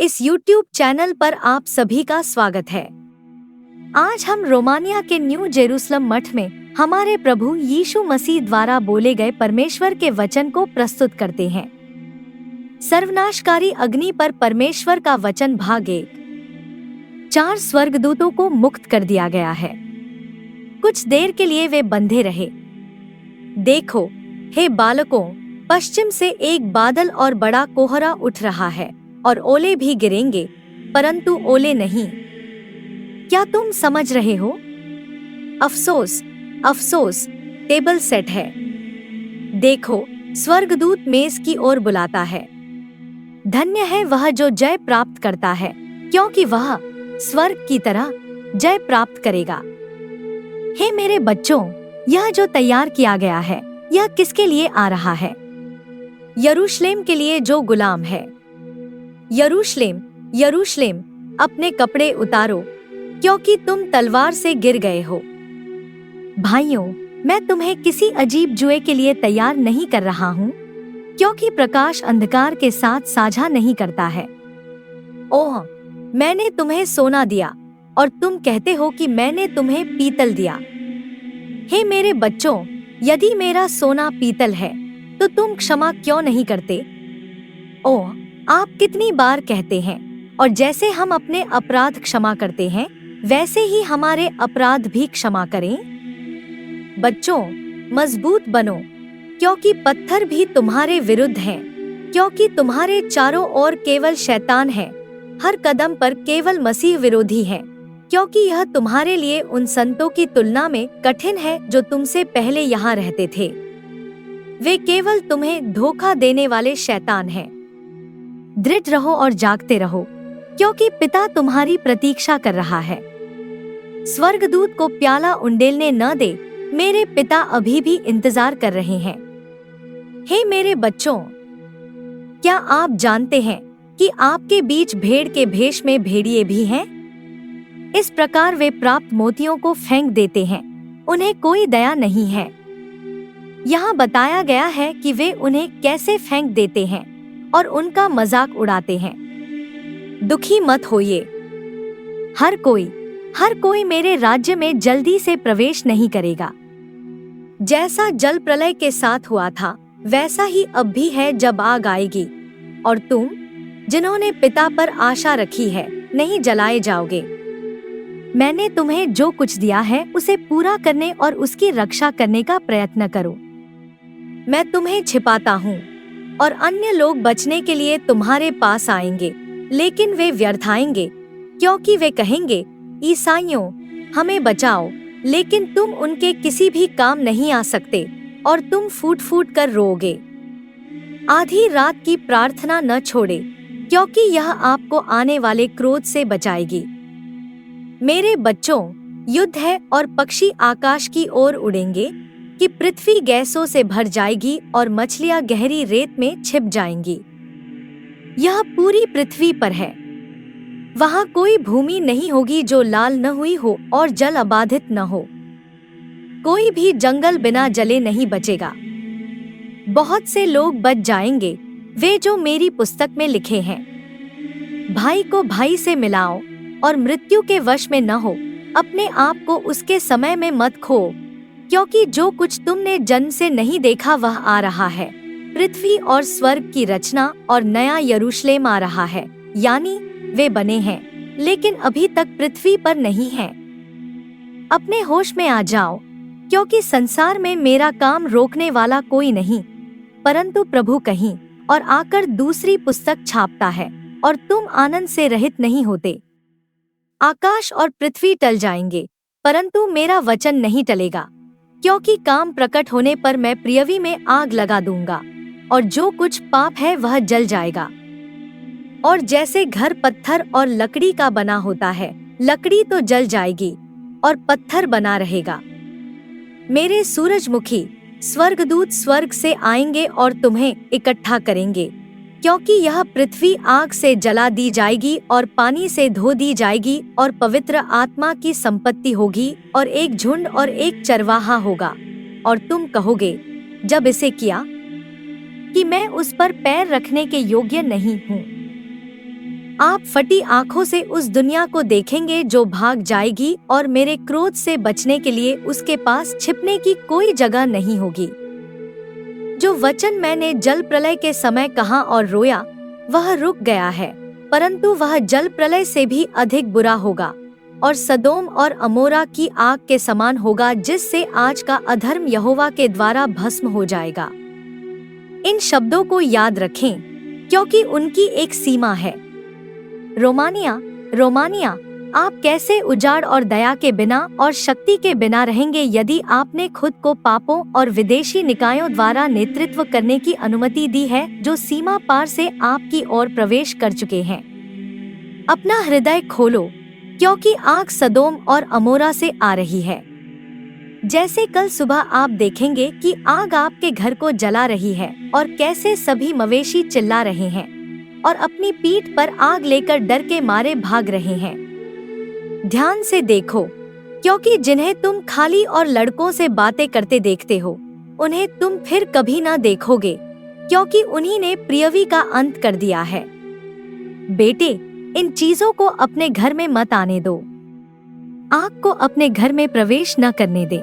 इस YouTube channel पर आप सभी का स्वागत है। आज हम रोमानिया के न्यू जेरूसलम मठ में हमारे प्रभु यीशु मसीह द्वारा बोले गए परमेश्वर के वचन को प्रस्तुत करते हैं। सर्वनाशकारी अग्नि पर परमेश्वर का वचन भाग 1। 4 स्वर्गदूतों को मुक्त कर दिया गया है। कुछ देर के लिए वे बंधे रहे। देखो, हे बालकों, पश्चिम से एक बादल और बड़ा कोहरा उठ रहा है और ओले भी गिरेंगे, परंतु ओले नहीं। क्या तुम समझ रहे हो? अफसोस, अफसोस, टेबल सेट है। देखो, स्वर्गदूत मेज की ओर बुलाता है। धन्य है वह जो जय प्राप्त करता है, क्योंकि वह स्वर्ग की तरह जय प्राप्त करेगा। हे मेरे बच्चों, यह जो तैयार किया गया है, यह किसके लिए आ रहा है? यरूशलेम के लिए जो गुलाम है। यरूशलेम, यरूशलेम, अपने कपड़े उतारो, क्योंकि तुम तलवार से गिर गए हो। भाइयों, मैं तुम्हें किसी अजीब जुए के लिए तैयार नहीं कर रहा हूँ, क्योंकि प्रकाश अंधकार के साथ साझा नहीं करता है। ओह, मैंने तुम्हें सोना दिया और तुम कहते हो कि मैंने तुम्हें पीतल दिया। हे मेरे बच्चों, यदि मेरा सोना पीतल है, तो तुम क्षमा क्यों नहीं करते? ओह, आप कितनी बार कहते हैं, और जैसे हम अपने अपराध क्षमा करते हैं, वैसे ही हमारे अपराध भी क्षमा करें। बच्चों, मजबूत बनो, क्योंकि पत्थर भी तुम्हारे विरुद्ध हैं, क्योंकि तुम्हारे चारों ओर केवल शैतान है, हर कदम पर केवल मसीह विरोधी है, क्योंकि यह तुम्हारे लिए उन संतों की तुलना में कठिन है जो तुमसे पहले यहाँ रहते थे। वे केवल तुम्हें धोखा देने वाले शैतान हैं। दृढ़ रहो और जागते रहो, क्योंकि पिता तुम्हारी प्रतीक्षा कर रहा है। स्वर्गदूत को प्याला उंडेलने न दे, मेरे पिता अभी भी इंतजार कर रहे हैं। हे मेरे बच्चों, क्या आप जानते हैं कि आपके बीच भेड़ के भेष में भेड़िए भी हैं? इस प्रकार वे प्राप्त मोतियों को फेंक देते हैं, उन्हें कोई दया नहीं है। यहाँ बताया गया है कि वे उन्हें कैसे फेंक देते हैं और उनका मजाक उड़ाते हैं। दुखी मत होइए। हर कोई मेरे राज्य में जल्दी से प्रवेश नहीं करेगा। जैसा जल प्रलय के साथ हुआ था, वैसा ही अब भी है जब आग आएगी, और तुम, जिन्होंने पिता पर आशा रखी है, नहीं जलाए जाओगे। मैंने तुम्हें जो कुछ दिया है, उसे पूरा करने और उसकी रक्षा करने का प्रयत्न करो। मैं तुम्हें छिपाता हूँ, और अन्य लोग बचने के लिए तुम्हारे पास आएंगे, लेकिन वे व्यर्थ आएंगे, क्योंकि वे कहेंगे, ईसाइयों, हमें बचाओ, लेकिन तुम उनके किसी भी काम नहीं आ सकते, और तुम फूट फूट कर रोओगे। आधी रात की प्रार्थना न छोड़े, क्योंकि यह आपको आने वाले क्रोध से बचाएगी। मेरे बच्चों, युद्ध है और पक्षी आकाश की ओर उड़ेंगे, कि पृथ्वी गैसों से भर जाएगी और मछलियां गहरी रेत में छिप जाएंगी। यह पूरी पृथ्वी पर है। वहां कोई भूमि नहीं होगी जो लाल न हुई हो और जल अबाधित न हो। कोई भी जंगल बिना जले नहीं बचेगा। बहुत से लोग बच जाएंगे, वे जो मेरी पुस्तक में लिखे हैं। भाई को भाई से मिलाओ और मृत्यु के वश में न हो, अपने आप को उसके समय में मत खो, क्योंकि जो कुछ तुमने जन्म से नहीं देखा वह आ रहा है। पृथ्वी और स्वर्ग की रचना और नया यरूशलेम आ रहा है, यानी वे बने हैं, लेकिन अभी तक पृथ्वी पर नहीं हैं। अपने होश में आ जाओ, क्योंकि संसार में मेरा काम रोकने वाला कोई नहीं, परंतु प्रभु कहीं और आकर दूसरी पुस्तक छापता है, और तुम आनंद से रहित नहीं होते। आकाश और पृथ्वी टल जाएंगे, परंतु मेरा वचन नहीं टलेगा, क्योंकि काम प्रकट होने पर मैं पृथ्वी में आग लगा दूंगा, और जो कुछ पाप है वह जल जाएगा। और जैसे घर पत्थर और लकड़ी का बना होता है, लकड़ी तो जल जाएगी और पत्थर बना रहेगा। मेरे सूरजमुखी स्वर्गदूत स्वर्ग से आएंगे और तुम्हें इकट्ठा करेंगे, क्योंकि यह पृथ्वी आग से जला दी जाएगी और पानी से धो दी जाएगी, और पवित्र आत्मा की संपत्ति होगी, और एक झुंड और एक चरवाहा होगा। और तुम कहोगे, जब इसे किया, कि मैं उस पर पैर रखने के योग्य नहीं हूँ। आप फटी आंखों से उस दुनिया को देखेंगे जो भाग जाएगी और मेरे क्रोध से बचने के लिए उसके पास छिपने की कोई जगह नहीं होगी। जो वचन मैंने जल प्रलय के समय कहा और रोया, वह रुक गया है, परंतु वह जल प्रलय से भी अधिक बुरा होगा और सदोम और अमोरा की आग के समान होगा, जिससे आज का अधर्म यहोवा के द्वारा भस्म हो जाएगा। इन शब्दों को याद रखें, क्योंकि उनकी एक सीमा है। रोमानिया, आप कैसे उजाड़ और दया के बिना और शक्ति के बिना रहेंगे यदि आपने खुद को पापों और विदेशी निकायों द्वारा नेतृत्व करने की अनुमति दी है, जो सीमा पार से आपकी ओर प्रवेश कर चुके हैं। अपना हृदय खोलो, क्योंकि आग सदोम और अमोरा से आ रही है। जैसे कल सुबह आप देखेंगे कि आग आपके घर को जला रही है और कैसे सभी मवेशी चिल्ला रहे हैं और अपनी पीठ पर आग लेकर डर के मारे भाग रहे हैं। ध्यान से देखो, क्योंकि जिन्हें तुम खाली और लड़कों से बातें करते देखते हो, उन्हें तुम फिर कभी ना देखोगे, क्योंकि उन्हीं ने प्रियवी का अंत कर दिया है। बेटे, इन चीजों को अपने घर में मत आने दो। आग को अपने घर में प्रवेश न करने दे।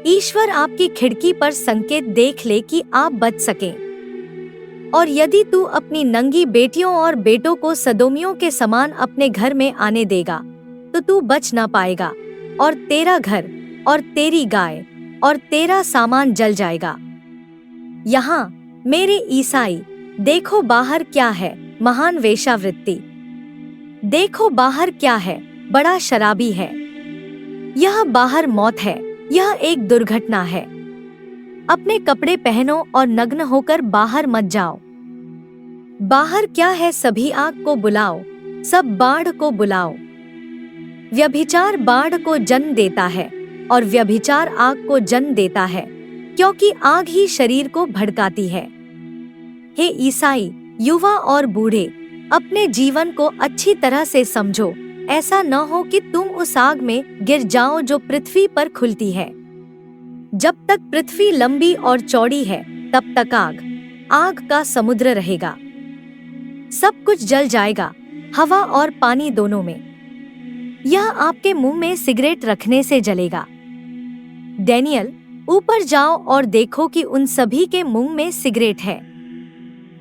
ईश्वर आपकी खिड़की पर संकेत देख ले कि आप बच सकें। और यदि तू अपनी नंगी बेटियों और बेटों को सदोमियों के समान अपने घर में आने देगा, तो तू बच ना पाएगा और तेरा घर और तेरी गाय और तेरा सामान जल जाएगा। यहाँ मेरे ईसाई, देखो बाहर क्या है, महान वेश्यावृत्ति। देखो बाहर क्या है, बड़ा शराबी है। यह बाहर मौत है, यह एक दुर्घटना है। अपने कपड़े पहनो और नग्न होकर बाहर मत जाओ। बाहर क्या है, सभी आग को बुलाओ, सब बाढ़ को बुलाओ। व्यभिचार बाढ़ को जन्म देता है और व्यभिचार आग को जन्म देता है, क्योंकि आग ही शरीर को भड़काती है। हे ईसाई, युवा और बूढ़े, अपने जीवन को अच्छी तरह से समझो। ऐसा न हो कि तुम उस आग में गिर जाओ जो पृथ्वी पर खुलती है। जब तक पृथ्वी लंबी और चौड़ी है, तब तक आग का समुद्र रहेगा। सब कुछ जल जाएगा, हवा और पानी दोनों में। यह आपके मुंह में सिगरेट रखने से जलेगा। डैनियल, ऊपर जाओ और देखो कि उन सभी के मुंह में सिगरेट है।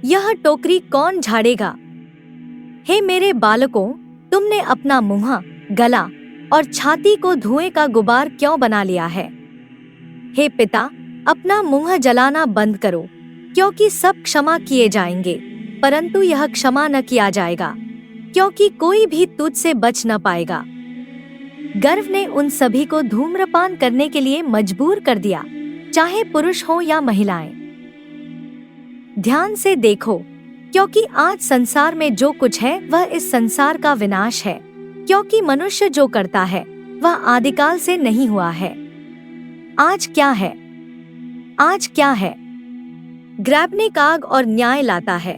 यह टोकरी कौन झाड़ेगा? हे मेरे बालकों, तुमने अपना मुंह, गला और छाती को धुएं का गुबार क्यों बना लिया है? हे पिता, अपना मुंह जलाना बंद करो, क्योंकि सब क्षमा किए जाएंगे, परंतु यह क्षमा न किया जाएगा, क्योंकि कोई भी तुझसे बच न पाएगा। गर्व ने उन सभी को धूम्रपान करने के लिए मजबूर कर दिया, चाहे पुरुष हो या महिलाएं। ध्यान से देखो, क्योंकि आज संसार में जो कुछ है वह इस संसार का विनाश है, क्योंकि मनुष्य जो करता है वह आदिकाल से नहीं हुआ है। आज क्या है? आज क्या है? ग्रैबनिक आग और न्याय लाता है।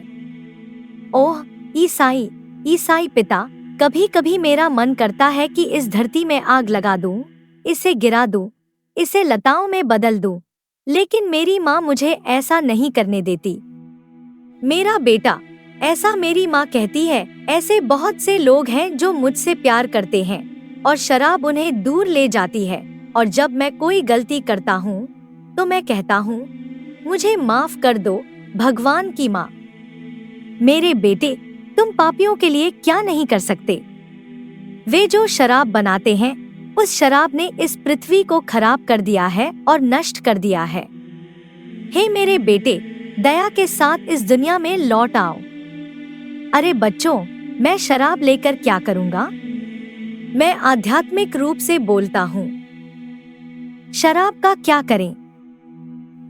ओह ईसाई पिता, कभी कभी मेरा मन करता है कि इस धरती में आग लगा दूं, इसे गिरा दूं, इसे लताओं में बदल दूं, लेकिन मेरी माँ मुझे ऐसा नहीं करने देती। मेरा बेटा, ऐसा मेरी माँ कहती है। ऐसे बहुत से लोग हैं जो मुझसे प्यार करते हैं और शराब उन्हें दूर ले जाती है, और जब मैं कोई गलती करता हूँ तो मैं कहता हूँ, मुझे माफ कर दो भगवान की माँ। मेरे बेटे, तुम पापियों के लिए क्या नहीं कर सकते? वे जो शराब बनाते हैं, उस शराब ने इस पृथ्वी को खराब कर दिया है और नष्ट कर दिया है। हे मेरे बेटे, दया के साथ इस दुनिया में लौट आओ। अरे बच्चों, मैं शराब लेकर क्या करूँगा? मैं आध्यात्मिक रूप से बोलता हूँ। शराब का क्या करें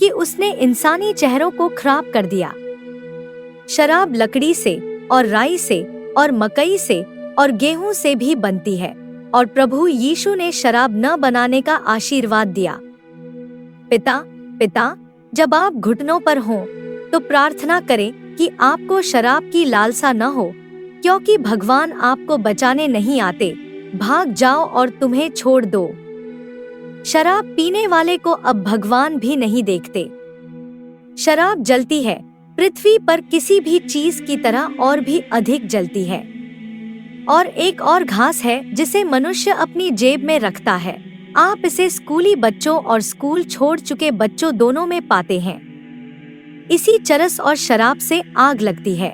कि उसने इंसानी चेहरों को खराब कर दिया। शराब लकड़ी से और राई से और मकई से और गेहूं से भी बनती है, और प्रभु यीशु ने शराब न बनाने का आशीर्वाद दिया। पिता, जब आप घुटनों पर हों तो प्रार्थना करें कि आपको शराब की लालसा न हो, क्योंकि भगवान आपको बचाने नहीं आते। भाग जाओ और तुम्हें छोड़ दो। शराब पीने वाले को अब भगवान भी नहीं देखते। शराब जलती है, पृथ्वी पर किसी भी चीज की तरह और भी अधिक जलती है। और एक और घास है जिसे मनुष्य अपनी जेब में रखता है। आप इसे स्कूली बच्चों और स्कूल छोड़ चुके बच्चों दोनों में पाते हैं। इसी चरस और शराब से आग लगती है।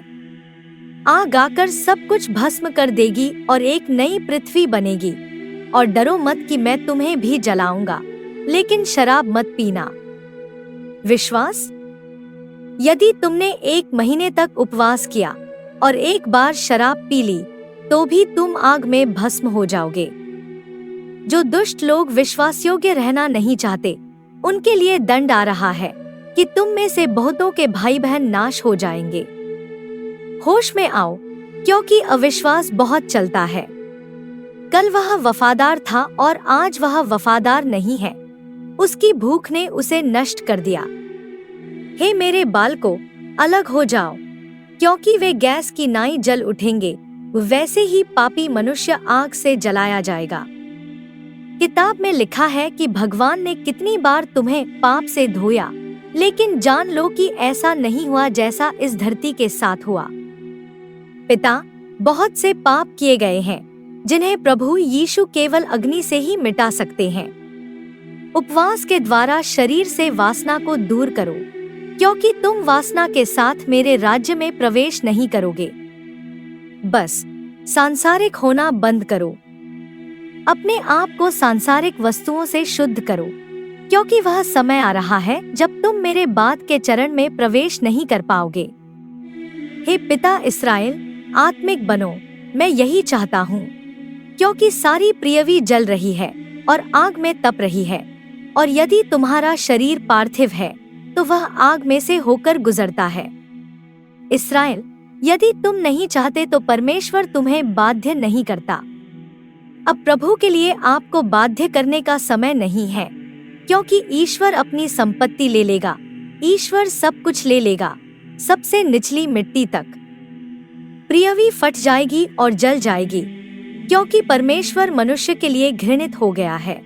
आग आकर सब कुछ भस्म कर देगी और एक नई पृथ्वी बनेगी। और डरो मत कि मैं तुम्हें भी जलाऊंगा, लेकिन शराब मत पीना। विश्वास? यदि तुमने 1 महीने तक उपवास किया और एक बार शराब पी ली, तो भी तुम आग में भस्म हो जाओगे। जो दुष्ट लोग विश्वासयोग्य रहना नहीं चाहते, उनके लिए दंड आ रहा है कि तुम में से बहुतों के भाई बहन नाश हो जाएंगे। होश में आओ, क्योंकि अविश्वास बहुत चलता है। कल वह वफादार था और आज वह वफादार नहीं है। उसकी भूख ने उसे नष्ट कर दिया। हे मेरे बालकों, अलग हो जाओ, क्योंकि वे गैस की नाई जल उठेंगे। वैसे ही पापी मनुष्य आग से जलाया जाएगा। किताब में लिखा है कि भगवान ने कितनी बार तुम्हें पाप से धोया, लेकिन जान लो कि ऐसा नहीं हुआ जैसा इस धरती के साथ हुआ। पिता, बहुत से पाप किए गए हैं जिन्हें प्रभु यीशु केवल अग्नि से ही मिटा सकते हैं। उपवास के द्वारा शरीर से वासना को दूर करो, क्योंकि तुम वासना के साथ मेरे राज्य में प्रवेश नहीं करोगे। बस सांसारिक होना बंद करो। अपने आप को सांसारिक वस्तुओं से शुद्ध करो, क्योंकि वह समय आ रहा है जब तुम मेरे बाद के चरण में प्रवेश नहीं कर पाओगे। हे पिता इस्राएल, आत्मिक बनो, मैं यही चाहता हूँ, क्योंकि सारी पृथ्वी जल रही है और आग में तप रही है। और यदि तुम्हारा शरीर पार्थिव है, तो वह आग में से होकर गुजरता है। इस्राएल, यदि तुम नहीं चाहते तो परमेश्वर तुम्हें बाध्य नहीं करता। अब प्रभु के लिए आपको बाध्य करने का समय नहीं है, क्योंकि ईश्वर अपनी संपत्ति ले लेगा। ईश्वर सब कुछ ले लेगा, सबसे निचली मिट्टी तक। पृथ्वी फट जाएगी और जल जाएगी, क्योंकि परमेश्वर मनुष्य के लिए घृणित हो गया है।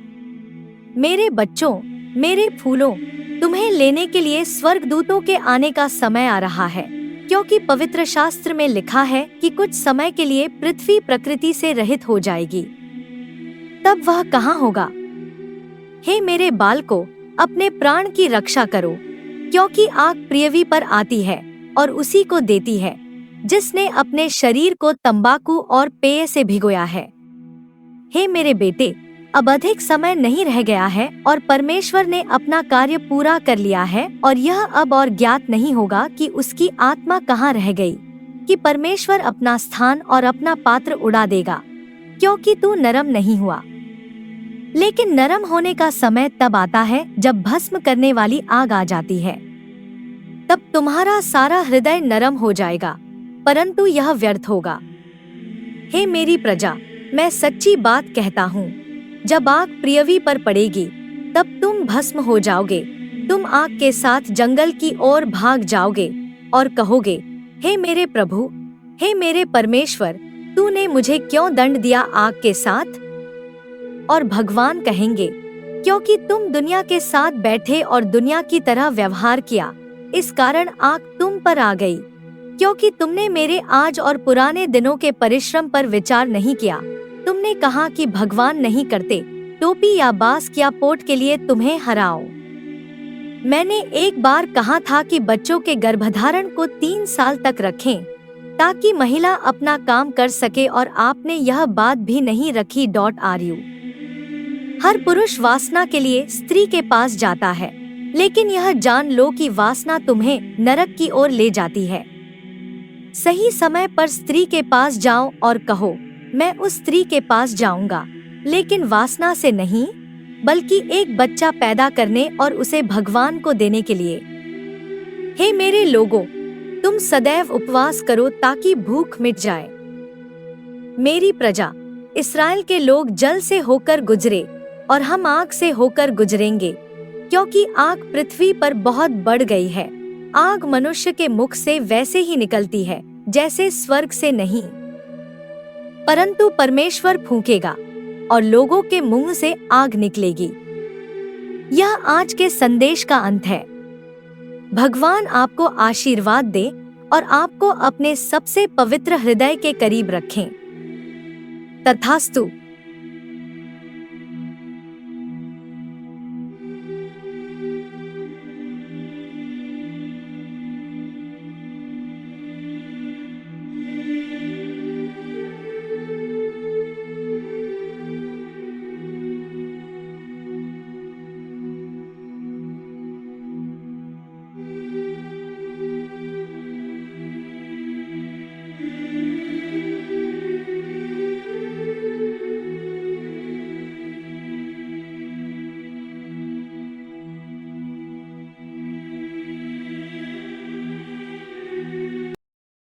मेरे बच्चों, मेरे फूलों, तुम्हें लेने के लिए स्वर्गदूतों के आने का समय आ रहा है, क्योंकि पवित्र शास्त्र में लिखा है कि कुछ समय के लिए पृथ्वी प्रकृति से रहित हो जाएगी। तब वह कहाँ होगा? हे मेरे बालकों, अपने प्राण की रक्षा करो, क्योंकि आग पृथ्वी पर आती है और उसी को देती है जिसने अपने शरीर को तंबाकू और पेय से भिगोया है। हे मेरे बेटे, अब अधिक समय नहीं रह गया है और परमेश्वर ने अपना कार्य पूरा कर लिया है, और यह अब और ज्ञात नहीं होगा कि उसकी आत्मा कहाँ रह गई, कि परमेश्वर अपना स्थान और अपना पात्र उड़ा देगा, क्योंकि तू नरम नहीं हुआ। लेकिन नरम होने का समय तब आता है जब भस्म करने वाली आग आ जाती है। तब तुम्हारा सारा हृदय नरम हो जाएगा, परंतु यह व्यर्थ होगा। हे मेरी प्रजा, मैं सच्ची बात कहता हूँ, जब आग पृथ्वी पर पड़ेगी, तब तुम भस्म हो जाओगे। तुम आग के साथ जंगल की ओर भाग जाओगे और कहोगे, हे मेरे प्रभु, हे मेरे परमेश्वर, तूने मुझे क्यों दंड दिया आग के साथ? और भगवान कहेंगे, क्योंकि तुम दुनिया के साथ बैठे और दुनिया की तरह व्यवहार किया, इस कारण आग तुम पर आ गई। क्योंकि तुमने मेरे आज और पुराने दिनों के परिश्रम पर विचार नहीं किया। तुमने कहा कि भगवान नहीं करते, टोपी या बांस या पोट के लिए तुम्हें हराओ। मैंने एक बार कहा था कि बच्चों के गर्भधारण को 3 साल तक रखें, ताकि महिला अपना काम कर सके, और आपने यह बात भी नहीं रखी। .ru हर पुरुष वासना के लिए स्त्री के पास जाता है, लेकिन यह जान लो कि वासना तुम्हें नरक की ओर ले जाती है। सही समय पर स्त्री के पास जाओ और कहो, मैं उस स्त्री के पास जाऊंगा, लेकिन वासना से नहीं, बल्कि एक बच्चा पैदा करने और उसे भगवान को देने के लिए। हे मेरे लोगों, तुम सदैव उपवास करो ताकि भूख मिट जाए। मेरी प्रजा इस्राएल के लोग जल से होकर गुजरे और हम आग से होकर गुजरेंगे, क्योंकि आग पृथ्वी पर बहुत बढ़ गई है। आग मनुष्य के मुख से वैसे ही निकलती है जैसे स्वर्ग से नहीं, परंतु परमेश्वर फूंकेगा और लोगों के मुंह से आग निकलेगी। यह आज के संदेश का अंत है। भगवान आपको आशीर्वाद दे और आपको अपने सबसे पवित्र हृदय के करीब रखें। तथास्तु।